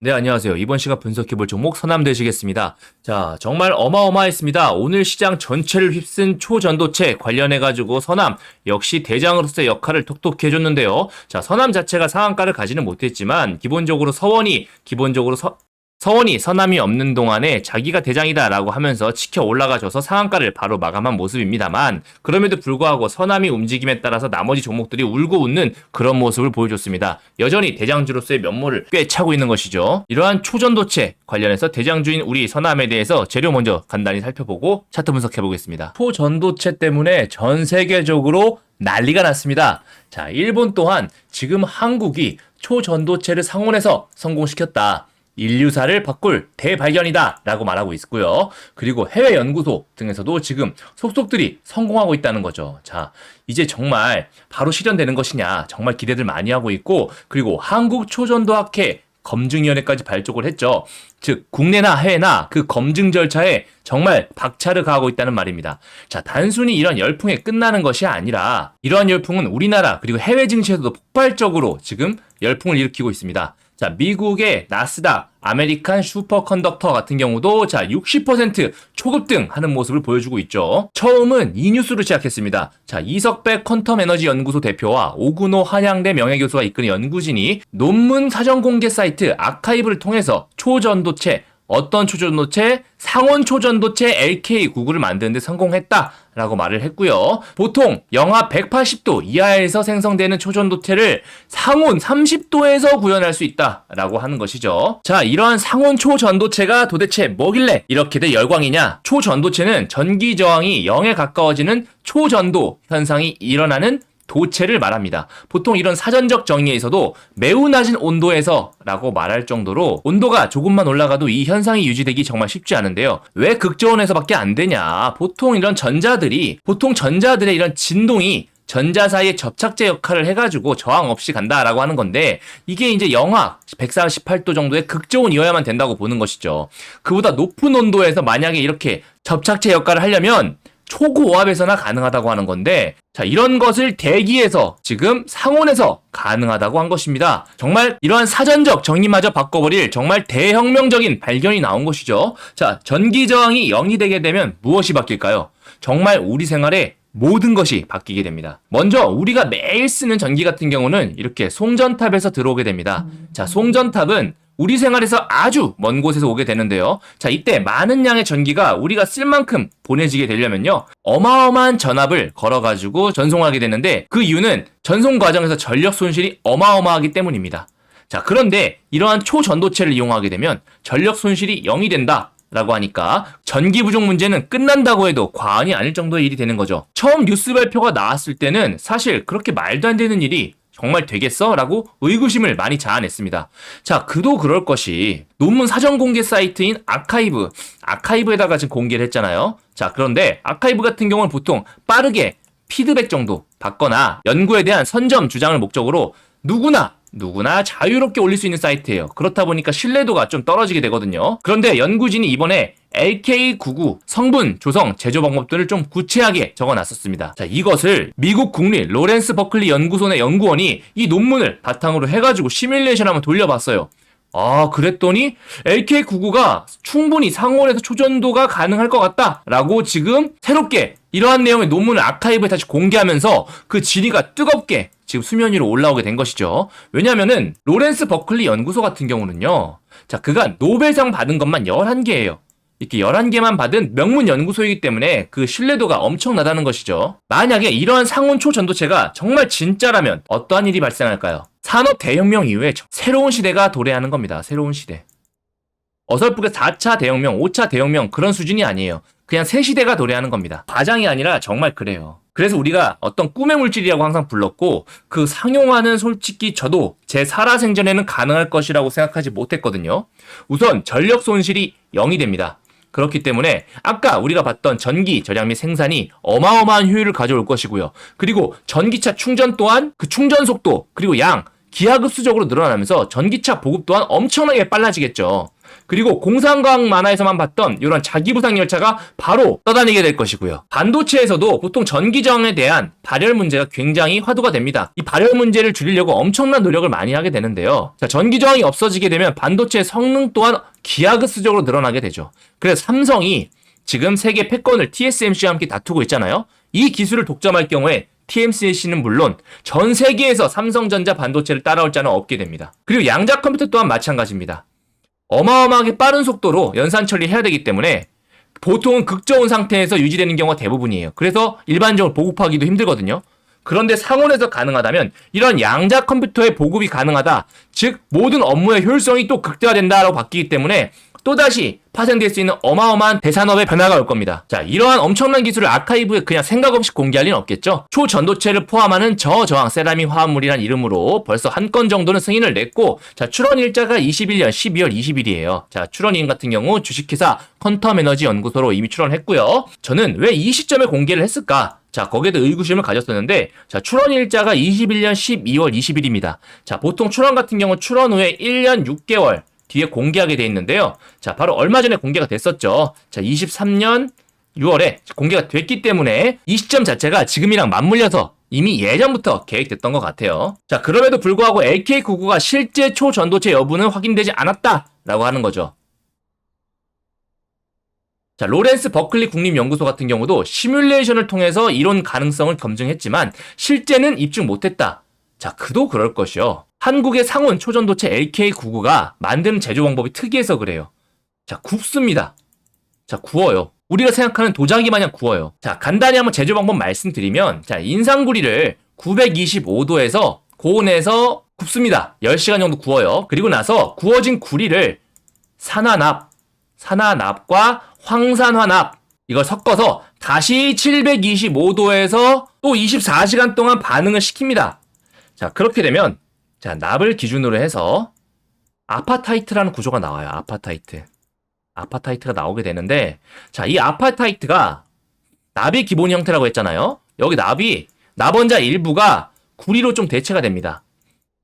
네, 안녕하세요. 이번 시간 분석해볼 종목 서남 되시겠습니다. 자, 정말 어마어마했습니다. 오늘 시장 전체를 휩쓴 초전도체 관련해가지고 서남 역시 대장으로서의 역할을 톡톡히 해줬는데요. 자, 서남 자체가 상한가를 가지는 못했지만 기본적으로 서원이 서남이 없는 동안에 자기가 대장이다라고 하면서 치켜 올라가줘서 상한가를 바로 마감한 모습입니다만 그럼에도 불구하고 서남이 움직임에 따라서 나머지 종목들이 울고 웃는 그런 모습을 보여줬습니다. 여전히 대장주로서의 면모를 꽤 차고 있는 것이죠. 이러한 초전도체 관련해서 대장주인 우리 서남에 대해서 재료 먼저 간단히 살펴보고 차트 분석해 보겠습니다. 초전도체 때문에 전 세계적으로 난리가 났습니다. 자, 일본 또한 지금 한국이 초전도체를 상온에서 성공시켰다. 인류사를 바꿀 대발견이다 라고 말하고 있고요. 그리고 해외 연구소 등에서도 지금 속속들이 성공하고 있다는 거죠. 자, 이제 정말 바로 실현되는 것이냐 정말 기대들 많이 하고 있고, 그리고 한국초전도학회 검증위원회까지 발족을 했죠. 즉 국내나 해외나 그 검증 절차에 정말 박차를 가하고 있다는 말입니다. 자, 단순히 이런 열풍에 끝나는 것이 아니라 이러한 열풍은 우리나라 그리고 해외 증시에서도 폭발적으로 지금 열풍을 일으키고 있습니다. 자, 미국의 나스닥, 아메리칸 슈퍼컨덕터 같은 경우도 자 60% 초급등 하는 모습을 보여주고 있죠. 처음은 이 뉴스로 시작했습니다. 자, 이석백 퀀텀 에너지 연구소 대표와 오근호 한양대 명예교수가 이끄는 연구진이 논문 사전 공개 사이트 아카이브를 통해서 초전도체, 어떤 초전도체? 상온 초전도체 LK99를 만드는데 성공했다라고 말을 했고요. 보통 영하 180도 이하에서 생성되는 초전도체를 상온 30도에서 구현할 수 있다라고 하는 것이죠. 자, 이러한 상온 초전도체가 도대체 뭐길래 이렇게들 열광이냐? 초전도체는 전기 저항이 0에 가까워지는 초전도 현상이 일어나는 도체를 말합니다. 보통 이런 사전적 정의에서도 매우 낮은 온도에서 라고 말할 정도로 온도가 조금만 올라가도 이 현상이 유지되기 정말 쉽지 않은데요. 왜 극저온에서밖에 안 되냐? 보통 전자들의 이런 진동이 전자 사이의 접착제 역할을 해가지고 저항 없이 간다라고 하는 건데, 이게 이제 영하 148도 정도의 극저온이어야만 된다고 보는 것이죠. 그보다 높은 온도에서 만약에 이렇게 접착제 역할을 하려면 초고압에서나 가능하다고 하는 건데, 자, 이런 것을 대기에서 지금 상온에서 가능하다고 한 것입니다. 정말 이러한 사전적 정의마저 바꿔버릴 정말 대혁명적인 발견이 나온 것이죠. 자, 전기 저항이 0이 되게 되면 무엇이 바뀔까요? 정말 우리 생활에 모든 것이 바뀌게 됩니다. 먼저 우리가 매일 쓰는 전기 같은 경우는 이렇게 송전탑에서 들어오게 됩니다. 자, 송전탑은 우리 생활에서 아주 먼 곳에서 오게 되는데요. 자, 이때 많은 양의 전기가 우리가 쓸 만큼 보내지게 되려면요, 어마어마한 전압을 걸어가지고 전송하게 되는데, 그 이유는 전송 과정에서 전력 손실이 어마어마하기 때문입니다. 자, 그런데 이러한 초전도체를 이용하게 되면 전력 손실이 0이 된다 라고 하니까 전기 부족 문제는 끝난다고 해도 과언이 아닐 정도의 일이 되는 거죠. 처음 뉴스 발표가 나왔을 때는 사실 그렇게 말도 안 되는 일이 정말 되겠어? 라고 의구심을 많이 자아냈습니다. 자, 그도 그럴 것이 논문 사전 공개 사이트인 아카이브에다가 지금 공개를 했잖아요. 자, 그런데 아카이브 같은 경우는 보통 빠르게 피드백 정도 받거나 연구에 대한 선점 주장을 목적으로 누구나 자유롭게 올릴 수 있는 사이트예요. 그렇다 보니까 신뢰도가 좀 떨어지게 되거든요. 그런데 연구진이 이번에 LK99 성분, 조성, 제조 방법들을 좀 구체하게 적어놨었습니다. 자, 이것을 미국 국립 로렌스 버클리 연구소 내 연구원이 이 논문을 바탕으로 해가지고 시뮬레이션 한번 돌려봤어요. 아, 그랬더니 LK99가 충분히 상온에서 초전도가 가능할 것 같다라고 지금 새롭게 이러한 내용의 논문을 아카이브에 다시 공개하면서 그 질의가 뜨겁게 지금 수면 위로 올라오게 된 것이죠. 왜냐면은 로렌스 버클리 연구소 같은 경우는요, 자, 그간 노벨상 받은 것만 11개예요. 이렇게 11개만 받은 명문 연구소이기 때문에 그 신뢰도가 엄청나다는 것이죠. 만약에 이러한 상온 초전도체가 정말 진짜라면 어떠한 일이 발생할까요? 산업 대혁명 이후에 새로운 시대가 도래하는 겁니다. 새로운 시대. 어설프게 4차 대혁명, 5차 대혁명 그런 수준이 아니에요. 그냥 새 시대가 도래하는 겁니다. 과장이 아니라 정말 그래요. 그래서 우리가 어떤 꿈의 물질이라고 항상 불렀고, 그 상용화는 솔직히 저도 제 살아생전에는 가능할 것이라고 생각하지 못했거든요. 우선 전력 손실이 0이 됩니다. 그렇기 때문에 아까 우리가 봤던 전기 절약 및 생산이 어마어마한 효율을 가져올 것이고요. 그리고 전기차 충전 또한 그 충전 속도 그리고 양 기하급수적으로 늘어나면서 전기차 보급 또한 엄청나게 빨라지겠죠. 그리고 공상과학 만화에서만 봤던 이런 자기부상 열차가 바로 떠다니게 될 것이고요. 반도체에서도 보통 전기 저항에 대한 발열 문제가 굉장히 화두가 됩니다. 이 발열 문제를 줄이려고 엄청난 노력을 많이 하게 되는데요. 자, 전기 저항이 없어지게 되면 반도체의 성능 또한 기하급수적으로 늘어나게 되죠. 그래서 삼성이 지금 세계 패권을 TSMC와 함께 다투고 있잖아요. 이 기술을 독점할 경우에 TSMC는 물론 전 세계에서 삼성전자 반도체를 따라올 자는 없게 됩니다. 그리고 양자 컴퓨터 또한 마찬가지입니다. 어마어마하게 빠른 속도로 연산 처리해야 되기 때문에 보통은 극저온 상태에서 유지되는 경우가 대부분이에요. 그래서 일반적으로 보급하기도 힘들거든요. 그런데 상온에서 가능하다면 이런 양자 컴퓨터의 보급이 가능하다. 즉 모든 업무의 효율성이 또 극대화된다라고 바뀌기 때문에 또다시 파생될 수 있는 어마어마한 대산업의 변화가 올 겁니다. 자, 이러한 엄청난 기술을 아카이브에 그냥 생각 없이 공개할 리는 없겠죠. 초전도체를 포함하는 저저항 세라믹 화합물이란 이름으로 벌써 한 건 정도는 승인을 냈고, 자, 출원 일자가 21년 12월 20일이에요. 자, 출원인 같은 경우 주식회사 퀀텀 에너지 연구소로 이미 출원했고요. 저는 왜 이 시점에 공개를 했을까? 자, 거기에도 의구심을 가졌었는데, 자, 출원 일자가 21년 12월 20일입니다. 자, 보통 출원 같은 경우 출원 후에 1년 6개월 뒤에 공개하게 돼 있는데요. 자, 바로 얼마 전에 공개가 됐었죠. 자, 23년 6월에 공개가 됐기 때문에 이 시점 자체가 지금이랑 맞물려서 이미 예전부터 계획됐던 것 같아요. 자, 그럼에도 불구하고 LK99가 실제 초전도체 여부는 확인되지 않았다라고 하는 거죠. 자, 로렌스 버클리 국립연구소 같은 경우도 시뮬레이션을 통해서 이론 가능성을 검증했지만 실제는 입증 못했다. 자, 그도 그럴 것이요. 한국의 상온 초전도체 LK99가 만드는 제조 방법이 특이해서 그래요. 자, 굽습니다. 자, 구워요. 우리가 생각하는 도자기 마냥 구워요. 자, 간단히 한번 제조 방법 말씀드리면, 자, 인상구리를 925도에서 고온에서 굽습니다. 10시간 정도 구워요. 그리고 나서 구워진 구리를 산화납과 황산화납 이걸 섞어서 다시 725도에서 또 24시간 동안 반응을 시킵니다. 자, 그렇게 되면 자, 납을 기준으로 해서 아파타이트라는 구조가 나와요. 아파타이트가 나오게 되는데, 자, 이 아파타이트가 납이 기본 형태라고 했잖아요. 여기 납원자 일부가 구리로 좀 대체가 됩니다.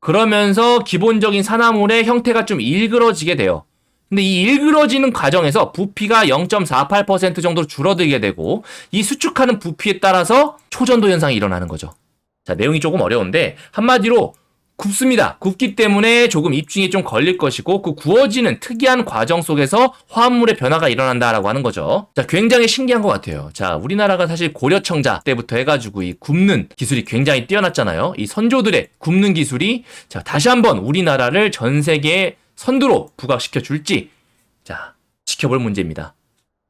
그러면서 기본적인 산화물의 형태가 좀 일그러지게 돼요. 근데 이 일그러지는 과정에서 부피가 0.48% 정도로 줄어들게 되고, 이 수축하는 부피에 따라서 초전도 현상이 일어나는 거죠. 자, 내용이 조금 어려운데 한마디로 굽습니다. 굽기 때문에 조금 입증이 좀 걸릴 것이고, 그 구워지는 특이한 과정 속에서 화합물의 변화가 일어난다라고 하는 거죠. 자, 굉장히 신기한 것 같아요. 자, 우리나라가 사실 고려청자 때부터 해가지고 이 굽는 기술이 굉장히 뛰어났잖아요. 이 선조들의 굽는 기술이 자, 다시 한번 우리나라를 전 세계의 선두로 부각시켜 줄지, 자, 지켜볼 문제입니다.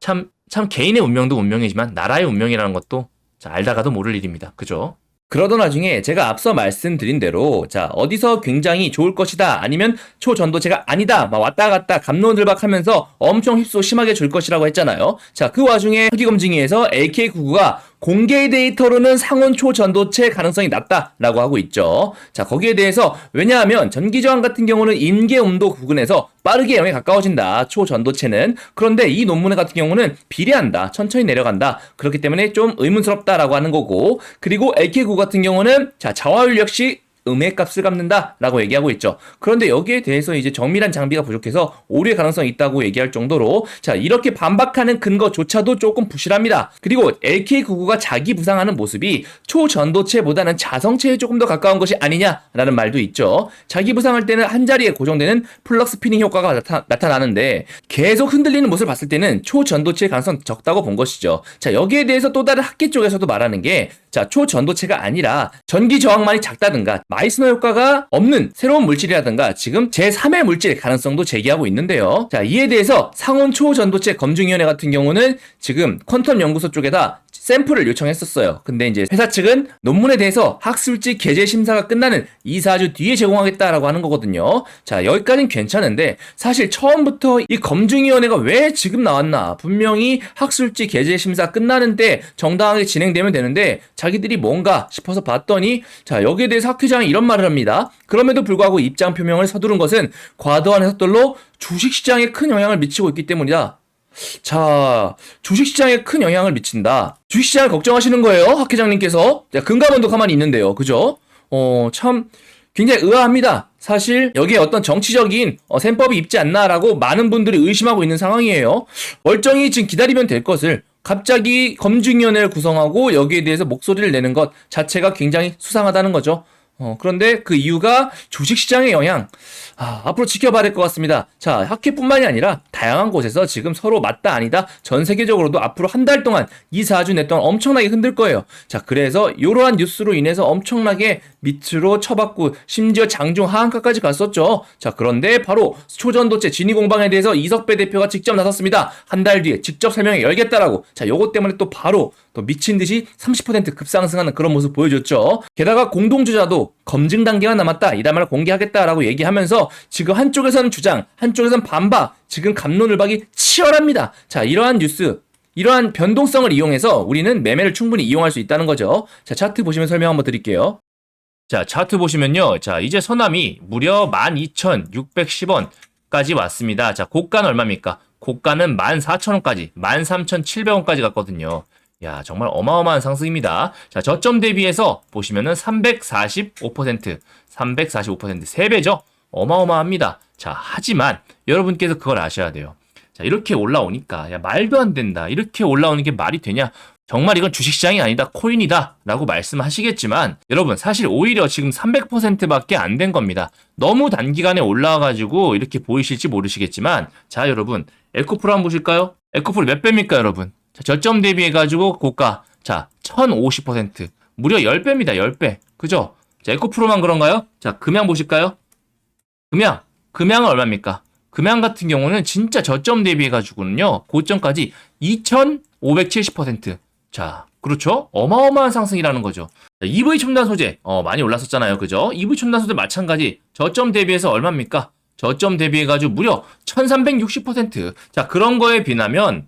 참 개인의 운명도 운명이지만 나라의 운명이라는 것도 자, 알다가도 모를 일입니다. 그죠? 그러던 와중에 제가 앞서 말씀드린 대로 자, 어디서 굉장히 좋을 것이다 아니면 초전도체가 아니다 막 왔다 갔다 갑론을박하면서 엄청 휩소 심하게 줄 것이라고 했잖아요. 자, 그 와중에 허기검증위에서 LK99가 공개 데이터로는 상온 초전도체 가능성이 낮다라고 하고 있죠. 자, 거기에 대해서 왜냐하면 전기저항 같은 경우는 임계온도 구근에서 빠르게 0에 가까워진다. 초전도체는. 그런데 이 논문 같은 경우는 비례한다. 천천히 내려간다. 그렇기 때문에 좀 의문스럽다라고 하는 거고, 그리고 LK99 같은 경우는 자, 자화율 역시 음의 값을 갚는다라고 얘기하고 있죠. 그런데 여기에 대해서 이제 정밀한 장비가 부족해서 오류의 가능성이 있다고 얘기할 정도로 자, 이렇게 반박하는 근거조차도 조금 부실합니다. 그리고 LK99가 자기 부상하는 모습이 초전도체보다는 자성체에 조금 더 가까운 것이 아니냐라는 말도 있죠. 자기 부상할 때는 한 자리에 고정되는 플럭 스피닝 효과가 나타나는데 계속 흔들리는 모습을 봤을 때는 초전도체의 가능성이 적다고 본 것이죠. 자, 여기에 대해서 또 다른 학계 쪽에서도 말하는 게 자, 초전도체가 아니라 전기 저항만이 작다든가 마이스너 효과가 없는 새로운 물질이라든가 지금 제3의 물질 가능성도 제기하고 있는데요. 자, 이에 대해서 상온 초전도체 검증위원회 같은 경우는 지금 퀀텀 연구소 쪽에다 샘플을 요청했었어요. 근데 이제 회사 측은 논문에 대해서 학술지 게재 심사가 끝나는 2, 4주 뒤에 제공하겠다라고 하는 거거든요. 자, 여기까지는 괜찮은데 사실 처음부터 이 검증위원회가 왜 지금 나왔나? 분명히 학술지 게재 심사 끝나는 때 정당하게 진행되면 되는데 자기들이 뭔가 싶어서 봤더니 자, 여기에 대해서 학 회장이 이런 말을 합니다. 그럼에도 불구하고 입장 표명을 서두른 것은 과도한 해석들로 주식시장에 큰 영향을 미치고 있기 때문이다. 자, 주식시장에 큰 영향을 미친다. 주식시장을 걱정하시는 거예요, 학 회장님께서. 자, 금감원도 가만히 있는데요. 그죠? 참 굉장히 의아합니다. 사실 여기에 어떤 정치적인 셈법이 있지 않나라고 많은 분들이 의심하고 있는 상황이에요. 멀쩡히 지금 기다리면 될 것을 갑자기 검증위원회를 구성하고 여기에 대해서 목소리를 내는 것 자체가 굉장히 수상하다는 거죠. 그런데 그 이유가 주식시장의 영향. 앞으로 지켜봐야 될 것 같습니다. 자, 학회뿐만이 아니라 다양한 곳에서 지금 서로 맞다 아니다 전 세계적으로도 앞으로 한 달 동안 2, 4주 내 동안 엄청나게 흔들 거예요. 자, 그래서 이러한 뉴스로 인해서 엄청나게 밑으로 쳐박고 심지어 장중 하한가까지 갔었죠. 자, 그런데 바로 초전도체 진위공방에 대해서 이석배 대표가 직접 나섰습니다. 한 달 뒤에 직접 설명회 열겠다라고. 자, 요것 때문에 또 바로 또 미친 듯이 30% 급상승하는 그런 모습 보여줬죠. 게다가 공동주자도 검증 단계가 남았다. 이 담화를 공개하겠다라고 얘기하면서 지금 한쪽에서는 주장, 한쪽에서는 반박, 지금 갑론을박이 치열합니다. 자, 이러한 뉴스, 이러한 변동성을 이용해서 우리는 매매를 충분히 이용할 수 있다는 거죠. 자, 차트 보시면 설명 한번 드릴게요. 자, 차트 보시면요. 자, 이제 선암이 무려 12,610원까지 왔습니다. 자, 고가는 얼마입니까? 고가는 14,000원까지, 13,700원까지 갔거든요. 야, 정말 어마어마한 상승입니다. 자, 저점 대비해서 보시면은 345%, 3배죠? 어마어마합니다. 자, 하지만 여러분께서 그걸 아셔야 돼요. 자, 이렇게 올라오니까, 야, 말도 안 된다. 이렇게 올라오는 게 말이 되냐? 정말 이건 주식시장이 아니다, 코인이다 라고 말씀하시겠지만 여러분 사실 오히려 지금 300%밖에 안 된 겁니다. 너무 단기간에 올라와가지고 이렇게 보이실지 모르시겠지만 자, 여러분 에코프로 한번 보실까요? 에코프로 몇 배입니까, 여러분? 자, 저점 대비해가지고 고가 자 1050% 무려 10배입니다. 10배. 그죠? 자, 에코프로만 그런가요? 자, 금양 보실까요? 금양은 얼마입니까? 금양 같은 경우는 진짜 저점 대비해가지고는요 고점까지 2570%. 자, 그렇죠? 어마어마한 상승이라는 거죠. 자, EV 첨단 소재 많이 올랐었잖아요. 그죠? EV 첨단 소재 마찬가지 저점 대비해서 얼마입니까? 저점 대비해가지고 무려 1360%. 자, 그런 거에 비하면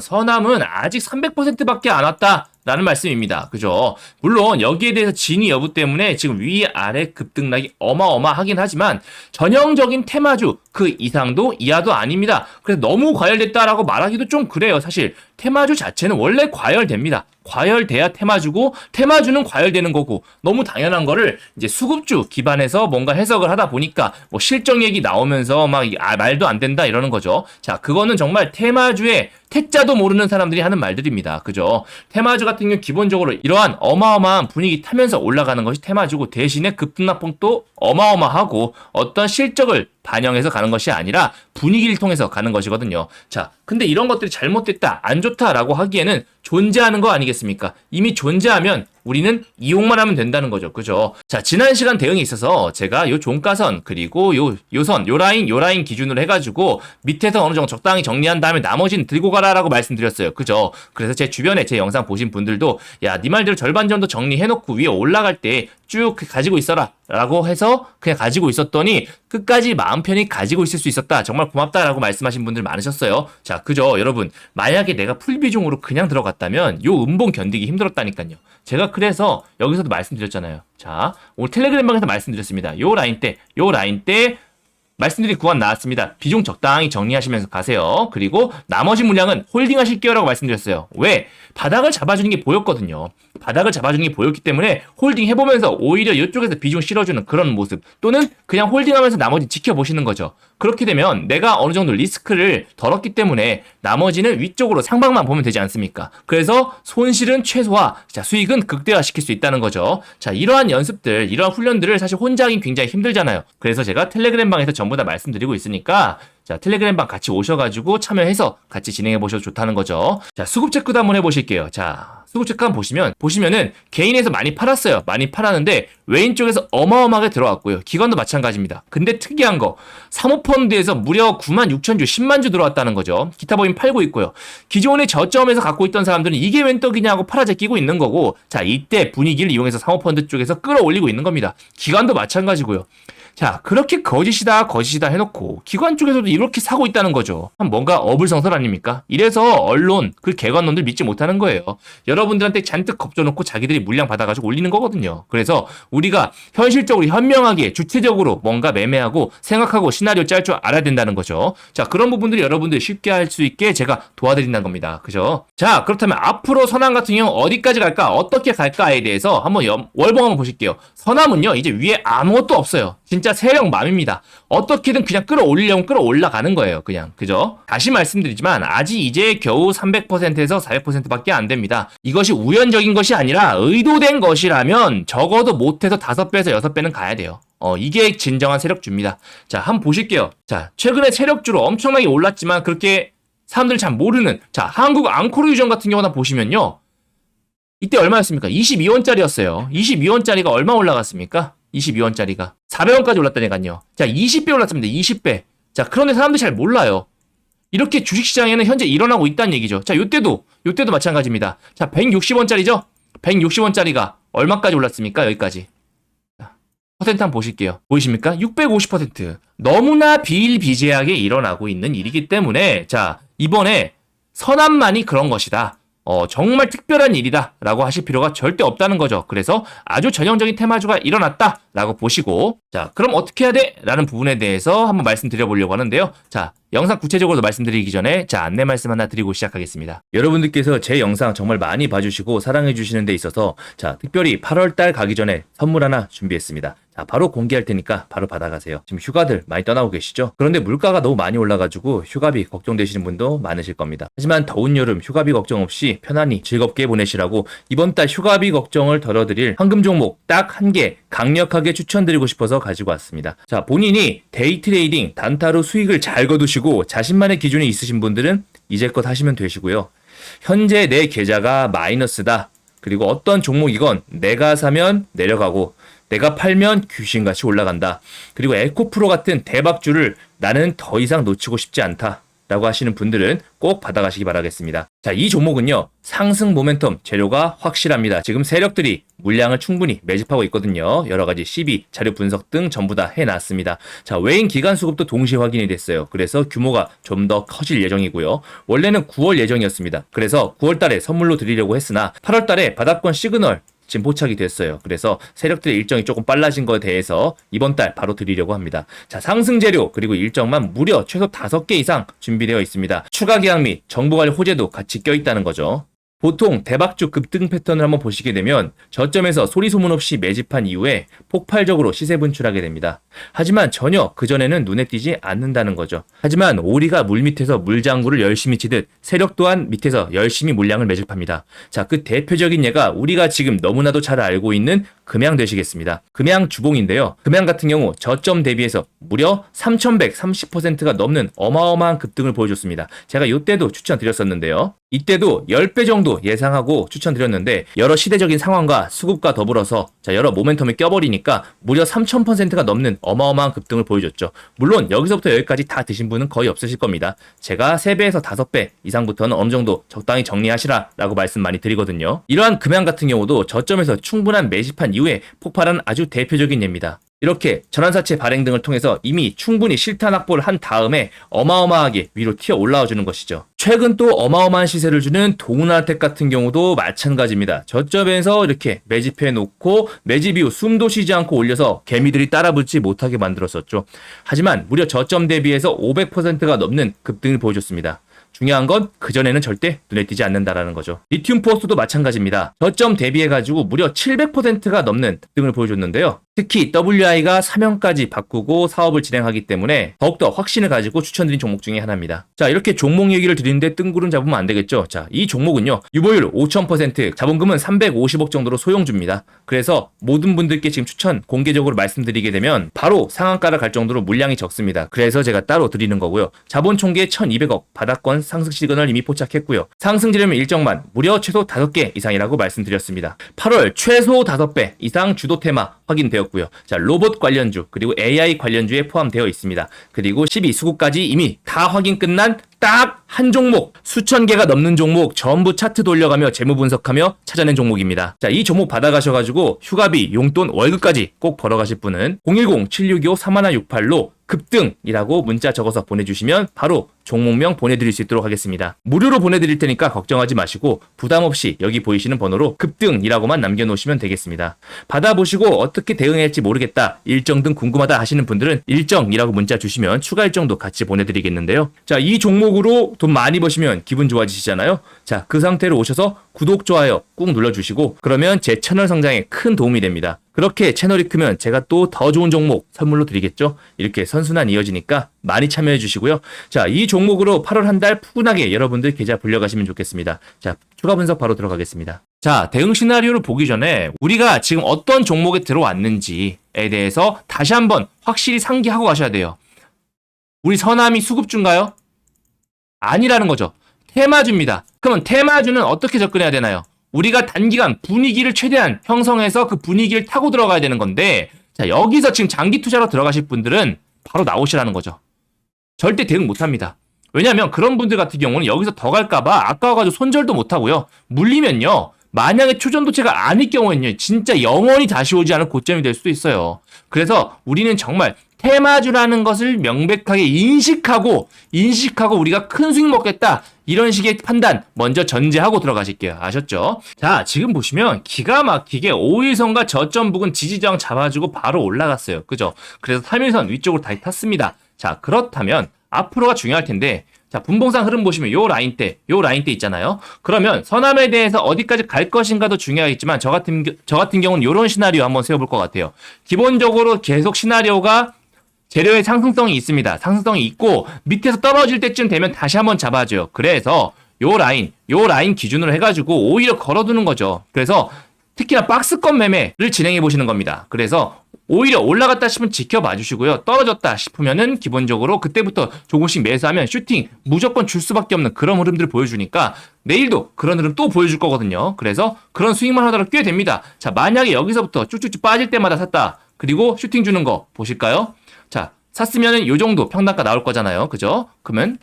선암은 아직 300%밖에 안 왔다라는 말씀입니다. 그죠? 물론 여기에 대해서 진위 여부 때문에 지금 위아래 급등락이 어마어마하긴 하지만 전형적인 테마주 그 이상도 이하도 아닙니다. 그래서 너무 과열됐다라고 말하기도 좀 그래요. 사실 테마주 자체는 원래 과열됩니다. 과열돼야 테마주고 테마주는 과열되는 거고 너무 당연한 거를 이제 수급주 기반에서 뭔가 해석을 하다 보니까 뭐 실적 얘기 나오면서 막 말도 안 된다 이러는 거죠. 자, 그거는 정말 테마주의 태자도 모르는 사람들이 하는 말들입니다. 그죠? 테마주 같은 경우 기본적으로 이러한 어마어마한 분위기 타면서 올라가는 것이 테마주고 대신에 급등락폭도 어마어마하고 어떤 실적을 반영해서 가는 것이 아니라 분위기를 통해서 가는 것이거든요. 자, 근데 이런 것들이 잘못됐다, 안 좋다라고 하기에는 존재하는 거 아니겠습니까? 이미 존재하면 우리는 이용만 하면 된다는 거죠. 그죠? 자, 지난 시간 대응에 있어서 제가 요 종가선 그리고 요 라인 기준으로 해가지고 밑에서 어느 정도 적당히 정리한 다음에 나머지는 들고 가라라고 말씀드렸어요. 그죠? 그래서 제 주변에 제 영상 보신 분들도 야, 네 말대로 절반 정도 정리해놓고 위에 올라갈 때 쭉 가지고 있어라 라고 해서 그냥 가지고 있었더니 끝까지 마음 편히 가지고 있을 수 있었다. 정말 고맙다라고 말씀하신 분들 많으셨어요. 자, 그죠? 여러분, 만약에 내가 풀비중으로 그냥 들어갔다면 요 음봉 견디기 힘들었다니까요. 제가 그래서 여기서도 말씀드렸잖아요. 자, 오늘 텔레그램방에서 말씀드렸습니다. 요 라인 때 말씀드린 구간 나왔습니다. 비중 적당히 정리하시면서 가세요. 그리고 나머지 물량은 홀딩 하실게요 라고 말씀드렸어요. 왜? 바닥을 잡아주는 게 보였거든요. 바닥을 잡아주는 게 보였기 때문에 홀딩 해보면서 오히려 이쪽에서 비중 실어주는 그런 모습 또는 그냥 홀딩하면서 나머지 지켜보시는 거죠. 그렇게 되면 내가 어느 정도 리스크를 덜었기 때문에 나머지는 위쪽으로 상방만 보면 되지 않습니까? 그래서 손실은 최소화, 자, 수익은 극대화시킬 수 있다는 거죠. 자, 이러한 연습들, 이러한 훈련들을 사실 혼자 하긴 굉장히 힘들잖아요. 그래서 제가 텔레그램방에서 전부 다 말씀드리고 있으니까 자, 텔레그램방 같이 오셔가지고 참여해서 같이 진행해 보셔도 좋다는 거죠. 자, 수급 체크도 한번 해보실게요. 자, 수급 체크 한번 보시면은 개인에서 많이 팔았어요. 많이 팔았는데 외인 쪽에서 어마어마하게 들어왔고요. 기관도 마찬가지입니다. 근데 특이한 거 사모펀드에서 무려 96,000주, 10만 주 들어왔다는 거죠. 기타 법인 팔고 있고요. 기존의 저점에서 갖고 있던 사람들은 이게 웬 떡이냐고 팔아제끼고 있는 거고 자, 이때 분위기를 이용해서 사모펀드 쪽에서 끌어올리고 있는 겁니다. 기관도 마찬가지고요. 자, 그렇게 거짓이다 해놓고 기관 쪽에서도 이렇게 사고 있다는 거죠. 뭔가 어불성설 아닙니까? 이래서 언론, 그 개관론들 믿지 못하는 거예요. 여러분들한테 잔뜩 겁줘놓고 자기들이 물량 받아가지고 올리는 거거든요. 그래서 우리가 현실적으로 현명하게 주체적으로 뭔가 매매하고 생각하고 시나리오 짤 줄 알아야 된다는 거죠. 자, 그런 부분들이 여러분들이 쉽게 할 수 있게 제가 도와드린다는 겁니다. 그죠? 자, 그렇다면 앞으로 선암 같은 경우 어디까지 갈까? 어떻게 갈까에 대해서 한번 월봉 한번 보실게요. 선암은요, 이제 위에 아무것도 없어요. 진짜 세력맘입니다. 어떻게든 그냥 끌어올리려면 끌어올라가는 거예요. 그냥. 그죠? 다시 말씀드리지만 아직 이제 겨우 300%에서 400%밖에 안 됩니다. 이것이 우연적인 것이 아니라 의도된 것이라면 적어도 못해서 5배에서 6배는 가야 돼요. 이게 진정한 세력주입니다. 자, 한번 보실게요. 자, 최근에 세력주로 엄청나게 올랐지만 그렇게 사람들 잘 모르는, 자, 한국 앙코르 유전 같은 경우나 보시면요. 이때 얼마였습니까? 22원짜리였어요. 22원짜리가 얼마 올라갔습니까? 22원짜리가 400원까지 올랐다니까요. 자, 20배 올랐습니다. 20배. 자, 그런데 사람들이 잘 몰라요. 이렇게 주식시장에는 현재 일어나고 있다는 얘기죠. 자, 요때도 마찬가지입니다. 자, 160원짜리죠? 160원짜리가 얼마까지 올랐습니까? 여기까지. 자, 퍼센트 한번 보실게요. 보이십니까? 650%. 너무나 비일비재하게 일어나고 있는 일이기 때문에, 자, 이번에 선암만이 그런 것이다. 정말 특별한 일이다 라고 하실 필요가 절대 없다는 거죠. 그래서 아주 전형적인 테마주가 일어났다 라고 보시고, 자, 그럼 어떻게 해야 돼? 라는 부분에 대해서 한번 말씀드려보려고 하는데요. 자, 영상 구체적으로 말씀드리기 전에 자, 안내 말씀 하나 드리고 시작하겠습니다. 여러분들께서 제 영상 정말 많이 봐주시고 사랑해주시는 데 있어서, 자, 특별히 8월달 가기 전에 선물 하나 준비했습니다. 자, 바로 공개할 테니까 바로 받아가세요. 지금 휴가들 많이 떠나고 계시죠? 그런데 물가가 너무 많이 올라가지고 휴가비 걱정되시는 분도 많으실 겁니다. 하지만 더운 여름 휴가비 걱정 없이 편안히 즐겁게 보내시라고 이번 달 휴가비 걱정을 덜어드릴 황금 종목 딱 한 개 강력하게 추천드리고 싶어서 가지고 왔습니다. 자, 본인이 데이 트레이딩 단타로 수익을 잘 거두시고 자신만의 기준이 있으신 분들은 이제껏 하시면 되시고요. 현재 내 계좌가 마이너스다. 그리고 어떤 종목이건 내가 사면 내려가고 내가 팔면 귀신같이 올라간다. 그리고 에코프로 같은 대박주를 나는 더 이상 놓치고 싶지 않다 라고 하시는 분들은 꼭 받아가시기 바라겠습니다. 자, 이 종목은요, 상승 모멘텀 재료가 확실합니다. 지금 세력들이 물량을 충분히 매집하고 있거든요. 여러가지 시비, 자료 분석 등 전부 다 해놨습니다. 자, 외인 기간 수급도 동시에 확인이 됐어요. 그래서 규모가 좀 더 커질 예정이고요. 원래는 9월 예정이었습니다. 그래서 9월 달에 선물로 드리려고 했으나 8월 달에 바닥권 시그널 지금 포착이 됐어요. 그래서 세력들의 일정이 조금 빨라진 거에 대해서 이번 달 바로 드리려고 합니다. 자, 상승 재료 그리고 일정만 무려 최소 5개 이상 준비되어 있습니다. 추가 계약 및 정보관리 호재도 같이 껴있다는 거죠. 보통 대박주 급등 패턴을 한번 보시게 되면 저점에서 소리 소문 없이 매집한 이후에 폭발적으로 시세 분출하게 됩니다. 하지만 전혀 그전에는 눈에 띄지 않는다는 거죠. 하지만 오리가 물밑에서 물장구를 열심히 치듯 세력 또한 밑에서 열심히 물량을 매집합니다. 자, 그 대표적인 예가 우리가 지금 너무나도 잘 알고 있는 금양 되시겠습니다. 금양 주봉인데요. 금양 같은 경우 저점 대비해서 무려 3130%가 넘는 어마어마한 급등을 보여줬습니다. 제가 이때도 추천드렸었는데요. 이때도 10배 정도 예상하고 추천드렸는데 여러 시대적인 상황과 수급과 더불어서 자, 여러 모멘텀이 껴버리니까 무려 3000%가 넘는 어마어마한 급등을 보여줬죠. 물론 여기서부터 여기까지 다 드신 분은 거의 없으실 겁니다. 제가 3배에서 5배 이상부터는 어느 정도 적당히 정리하시라 라고 말씀 많이 드리거든요. 이러한 금양 같은 경우도 저점에서 충분한 매집한 이후에 폭발한 아주 대표적인 예입니다. 이렇게 전환사채 발행 등을 통해서 이미 충분히 실탄 확보를 한 다음에 어마어마하게 위로 튀어 올라와 주는 것이죠. 최근 또 어마어마한 시세를 주는 동은하텍 같은 경우도 마찬가지입니다. 저점에서 이렇게 매집해 놓고 매집 이후 숨도 쉬지 않고 올려서 개미들이 따라붙지 못하게 만들었었죠. 하지만 무려 저점 대비해서 500%가 넘는 급등을 보여줬습니다. 중요한 건 그전에는 절대 눈에 띄지 않는다라는 거죠. 리튬 포스도 마찬가지입니다. 저점 대비해가지고 무려 700%가 넘는 급등을 보여줬는데요. 특히 WI가 사명까지 바꾸고 사업을 진행하기 때문에 더욱더 확신을 가지고 추천드린 종목 중에 하나입니다. 자, 이렇게 종목 얘기를 드리는데 뜬구름 잡으면 안 되겠죠. 자, 이 종목은요, 유보율 5000%, 자본금은 350억 정도로 소형주입니다. 그래서 모든 분들께 지금 추천 공개적으로 말씀드리게 되면 바로 상한가를 갈 정도로 물량이 적습니다. 그래서 제가 따로 드리는 거고요. 자본 총계 1200억, 바닥권 상승 시그널 이미 포착했고요. 상승 지르면 일정만 무려 최소 5개 이상이라고 말씀드렸습니다. 8월 최소 5배 이상 주도 테마 확인되었고 되었고요. 자, 로봇 관련주 그리고 AI 관련주에 포함되어 있습니다. 그리고 12수급까지 이미 다 확인 끝난 딱 한 종목, 수천 개가 넘는 종목 전부 차트 돌려가며 재무 분석하며 찾아낸 종목입니다. 자, 이 종목 받아가셔가지고 휴가비, 용돈, 월급까지 꼭 벌어가실 분은 010-7625-3168로 급등이라고 문자 적어서 보내주시면 바로 종목명 보내드릴 수 있도록 하겠습니다. 무료로 보내드릴 테니까 걱정하지 마시고 부담 없이 여기 보이시는 번호로 급등이라고만 남겨놓으시면 되겠습니다. 받아보시고 어떻게 대응할지 모르겠다, 일정 등 궁금하다 하시는 분들은 일정이라고 문자 주시면 추가 일정도 같이 보내드리겠는데요. 자, 이 종목으로 돈 많이 버시면 기분 좋아지시잖아요. 자, 그 상태로 오셔서 구독, 좋아요 꾹 눌러주시고 그러면 제 채널 성장에 큰 도움이 됩니다. 그렇게 채널이 크면 제가 또 더 좋은 종목 선물로 드리겠죠. 이렇게 선순환 이어지니까 많이 참여해 주시고요. 자, 이 종목으로 8월 한 달 푸근하게 여러분들 계좌 불려가시면 좋겠습니다. 자, 추가 분석 바로 들어가겠습니다. 자, 대응 시나리오를 보기 전에 우리가 지금 어떤 종목에 들어왔는지에 대해서 다시 한번 확실히 상기하고 가셔야 돼요. 우리 서남이 수급주인가요? 아니라는 거죠. 테마주입니다. 그러면 테마주는 어떻게 접근해야 되나요? 우리가 단기간 분위기를 최대한 형성해서 그 분위기를 타고 들어가야 되는 건데, 자, 여기서 지금 장기 투자로 들어가실 분들은 바로 나오시라는 거죠. 절대 대응 못합니다. 왜냐하면 그런 분들 같은 경우는 여기서 더 갈까봐 아까워가지고 손절도 못하고요. 물리면요, 만약에 초전도체가 아닐 경우에는요, 진짜 영원히 다시 오지 않을 고점이 될 수도 있어요. 그래서 우리는 정말 테마주라는 것을 명백하게 인식하고 우리가 큰 수익 먹겠다, 이런 식의 판단 먼저 전제하고 들어가실게요. 아셨죠? 자, 지금 보시면 기가 막히게 5일선과 저점 부근 지지저항 잡아주고 바로 올라갔어요. 그죠? 그래서 3일선 위쪽으로 다시 탔습니다. 자, 그렇다면 앞으로가 중요할 텐데, 자, 분봉상 흐름 보시면 요 라인대 있잖아요. 그러면 서남에 대해서 어디까지 갈 것인가도 중요하겠지만 저 같은 경우는 요런 시나리오 한번 세워볼 것 같아요. 기본적으로 계속 시나리오가 재료의 상승성이 있습니다. 상승성이 있고 밑에서 떨어질 때쯤 되면 다시 한번 잡아줘요. 그래서 요 라인 기준으로 해가지고 오히려 걸어두는 거죠. 그래서 특히나 박스권 매매를 진행해 보시는 겁니다. 그래서 오히려 올라갔다 싶으면 지켜봐 주시고요. 떨어졌다 싶으면은 기본적으로 그때부터 조금씩 매수하면 슈팅 무조건 줄 수밖에 없는 그런 흐름들을 보여주니까 내일도 그런 흐름 또 보여줄 거거든요. 그래서 그런 스윙만 하더라도 꽤 됩니다. 자, 만약에 여기서부터 쭉쭉쭉 빠질 때마다 샀다, 그리고 슈팅 주는 거 보실까요? 자, 샀으면은 요 정도 평단가 나올 거잖아요. 그죠? 그러면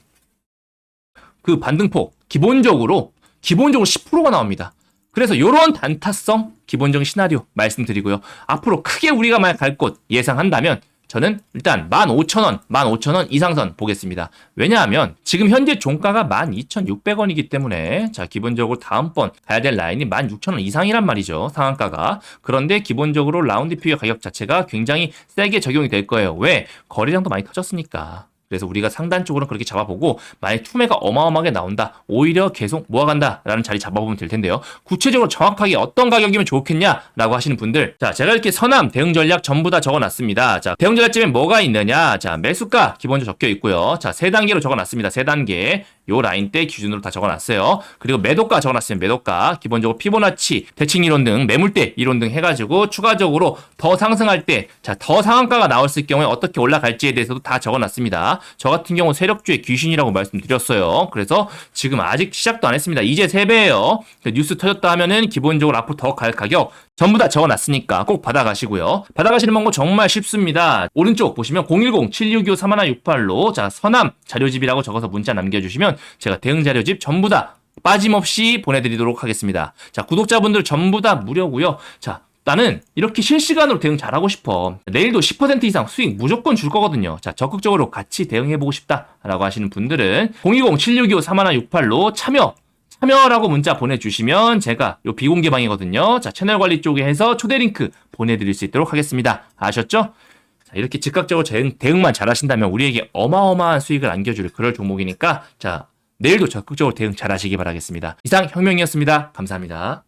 그 반등폭 기본적으로 10%가 나옵니다. 그래서 요런 단타성 기본적인 시나리오 말씀드리고요. 앞으로 크게 우리가 만약 갈 곳 예상한다면 저는 일단 15,000원 이상선 보겠습니다. 왜냐하면 지금 현재 종가가 12,600원이기 때문에, 자, 기본적으로 다음번 가야 될 라인이 16,000원 이상이란 말이죠. 상한가가. 그런데 기본적으로 라운드 피규어 가격 자체가 굉장히 세게 적용이 될 거예요. 왜? 거래량도 많이 터졌으니까. 그래서 우리가 상단 쪽으로는 그렇게 잡아보고, 만약 투매가 어마어마하게 나온다, 오히려 계속 모아간다라는 자리 잡아보면 될 텐데요. 구체적으로 정확하게 어떤 가격이면 좋겠냐라고 하시는 분들, 자, 제가 이렇게 서남 대응 전략 전부 다 적어놨습니다. 자, 대응 전략집에 뭐가 있느냐? 자, 매수가 기본적으로 적혀 있고요. 자, 3단계로 적어놨습니다. 3단계. 요 라인대 기준으로 다 적어놨어요. 그리고 매도가 적어놨으면 매도가, 기본적으로 피보나치, 대칭 이론 등, 매물대 이론 등 해가지고 추가적으로 더 상승할 때, 자, 더 상한가가 나왔을 경우에 어떻게 올라갈지에 대해서도 다 적어놨습니다. 저 같은 경우 세력주의 귀신이라고 말씀드렸어요. 그래서 지금 아직 시작도 안 했습니다. 이제 3배예요. 뉴스 터졌다 하면은 기본적으로 앞으로 더 갈 가격 전부 다 적어놨으니까 꼭 받아가시고요. 받아가시는 방법 정말 쉽습니다. 오른쪽 보시면 010-7625-3168로 자, 서남 자료집이라고 적어서 문자 남겨주시면 제가 대응 자료집 전부 다 빠짐없이 보내드리도록 하겠습니다. 자, 구독자분들 전부 다 무료고요. 자, 나는 이렇게 실시간으로 대응 잘하고 싶어, 내일도 10% 이상 수익 무조건 줄 거거든요. 자, 적극적으로 같이 대응해보고 싶다라고 하시는 분들은 020-7625-3168로 참여라고 문자 보내주시면 제가 요 비공개 방이거든요. 자, 채널 관리 쪽에 해서 초대 링크 보내드릴 수 있도록 하겠습니다. 아셨죠? 자, 이렇게 즉각적으로 대응만 잘 하신다면 우리에게 어마어마한 수익을 안겨줄 그럴 종목이니까, 자, 내일도 적극적으로 대응 잘 하시기 바라겠습니다. 이상 혁명이었습니다. 감사합니다.